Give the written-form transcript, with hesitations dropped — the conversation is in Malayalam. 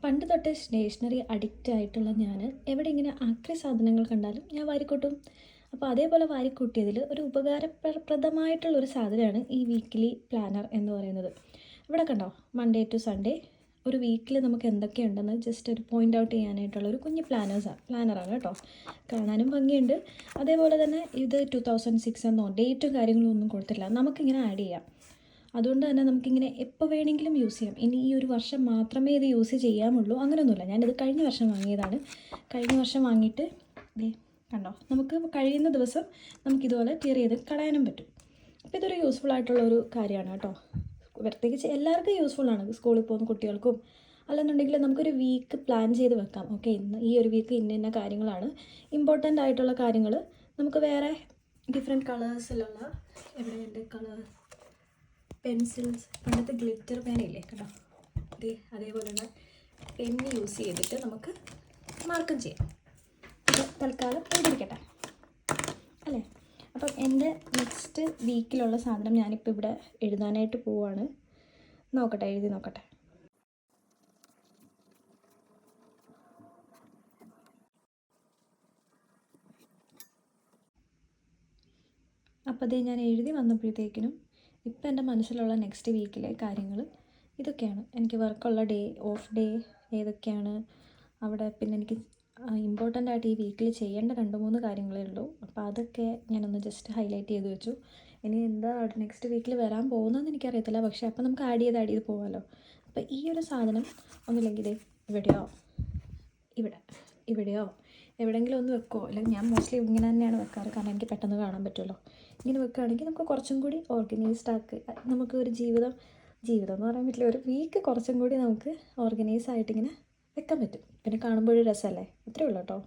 പണ്ട് തൊട്ടേ സ്റ്റേഷനറി അഡിക്റ്റ് ആയിട്ടുള്ള ഞാൻ എവിടെ ഇങ്ങനെ ആക്രി സാധനങ്ങൾ കണ്ടാലും ഞാൻ വാരിക്കൂട്ടും. അപ്പോൾ അതേപോലെ വാരിക്കൂട്ടിയതിൽ ഒരു ഉപകാരപ്രദമായിട്ടുള്ളൊരു സാധനമാണ് ഈ വീക്കിലി പ്ലാനർ എന്ന് പറയുന്നത്. ഇവിടെ കണ്ടോ, മൺഡേ ടു സൺഡേ ഒരു വീക്കിൽ നമുക്ക് എന്തൊക്കെയുണ്ടെന്ന് ജസ്റ്റ് ഒരു പോയിൻ്റ് ഔട്ട് ചെയ്യാനായിട്ടുള്ള ഒരു കുഞ്ഞ് പ്ലാനറാണ് കേട്ടോ. കാണാനും ഭംഗിയുണ്ട്. അതേപോലെ തന്നെ ഇത് 2006 എന്നോ ഡേറ്റും കാര്യങ്ങളും ഒന്നും കൊടുത്തില്ല, നമുക്കിങ്ങനെ ആഡ് ചെയ്യാം. അതുകൊണ്ട് തന്നെ നമുക്കിങ്ങനെ എപ്പോൾ വേണമെങ്കിലും യൂസ് ചെയ്യാം. ഇനി ഈ ഒരു വർഷം മാത്രമേ ഇത് യൂസ് ചെയ്യാമുള്ളൂ അങ്ങനെയൊന്നുമില്ല. ഞാനിത് കഴിഞ്ഞ വർഷം വാങ്ങിയതാണ്. കഴിഞ്ഞ വർഷം വാങ്ങിയിട്ട് കണ്ടോ, നമുക്ക് കഴിയുന്ന ദിവസം നമുക്കിതുപോലെ ക്ലിയർ ചെയ്ത് കളയാനും പറ്റും. അപ്പോൾ ഇതൊരു യൂസ്ഫുൾ ആയിട്ടുള്ള ഒരു കാര്യമാണ് കേട്ടോ. പ്രത്യേകിച്ച് എല്ലാവർക്കും യൂസ്ഫുള്ളാണ്. സ്കൂളിൽ പോകുന്ന കുട്ടികൾക്കും അല്ലെന്നുണ്ടെങ്കിൽ നമുക്കൊരു വീക്ക് പ്ലാൻ ചെയ്ത് വെക്കാം. ഓക്കെ, ഇന്ന് ഈ ഒരു വീക്ക് ഇന്ന കാര്യങ്ങളാണ് ഇമ്പോർട്ടൻ്റ് ആയിട്ടുള്ള കാര്യങ്ങൾ. നമുക്ക് വേറെ ഡിഫറെൻറ്റ് കളേഴ്സിലുള്ള എവിടെയുണ്ട് കളർ പെൻസിൽസ്, പണ്ടത്തെ ഗ്ലിറ്റർ പേനയില്ലേ കേട്ടോ, അതേപോലെയുള്ള പെന്ന് യൂസ് ചെയ്തിട്ട് നമുക്ക് മാർക്കും ചെയ്യാം. അപ്പോൾ തൽക്കാലം എഴുതിയിരിക്കട്ടെ അല്ലേ. അപ്പം എൻ്റെ നെക്സ്റ്റ് വീക്കിലുള്ള സാധനം ഞാനിപ്പോൾ ഇവിടെ എഴുതാനായിട്ട് പോവാണ്. നോക്കട്ടെ, എഴുതി നോക്കട്ടെ. അപ്പോൾ അതേ ഞാൻ എഴുതി വന്നപ്പോഴത്തേക്കിനും ഇപ്പം എൻ്റെ മനസ്സിലുള്ള നെക്സ്റ്റ് വീക്കിലെ കാര്യങ്ങൾ ഇതൊക്കെയാണ്. എനിക്ക് വർക്കുള്ള ഡേ, ഓഫ് ഡേ ഏതൊക്കെയാണ് അവിടെ, പിന്നെ എനിക്ക് ഇമ്പോർട്ടൻ്റ് ആയിട്ട് ഈ വീക്കിൽ ചെയ്യേണ്ട 2-3 കാര്യങ്ങളേ ഉള്ളൂ. അപ്പോൾ അതൊക്കെ ഞാനൊന്ന് ജസ്റ്റ് ഹൈലൈറ്റ് ചെയ്ത് വെച്ചു. ഇനി എന്താ നെക്സ്റ്റ് വീക്കിൽ വരാൻ പോകുന്നതെന്ന് എനിക്കറിയത്തില്ല, പക്ഷേ അപ്പോൾ നമുക്ക് ആഡ് ചെയ്ത് പോകാമല്ലോ. അപ്പോൾ ഈ ഒരു സാധനം ഒന്നുമില്ലെങ്കിൽ ഇവിടെയോ ഇവിടെയോ എവിടെയെങ്കിലും ഒന്ന് വെക്കുമോ, അല്ലെങ്കിൽ ഞാൻ മോസ്റ്റ്ലി ഇങ്ങനെ തന്നെയാണ് വെക്കാറ്, കാരണം എനിക്ക് പെട്ടെന്ന് കാണാൻ പറ്റുമല്ലോ. ഇങ്ങനെ വെക്കുകയാണെങ്കിൽ നമുക്ക് കുറച്ചും കൂടി ഓർഗനൈസ്ഡ് ആക്കി, നമുക്ക് ഒരു ജീവിതം എന്ന് പറയാൻ പറ്റില്ല, ഒരു വീക്ക് കുറച്ചും കൂടി നമുക്ക് ഓർഗനൈസ് ആയിട്ടിങ്ങനെ വെക്കാൻ പറ്റും. പിന്നെ കാണുമ്പോഴൊരു രസമല്ലേ. അത്രയേ ഉള്ളൂ കേട്ടോ.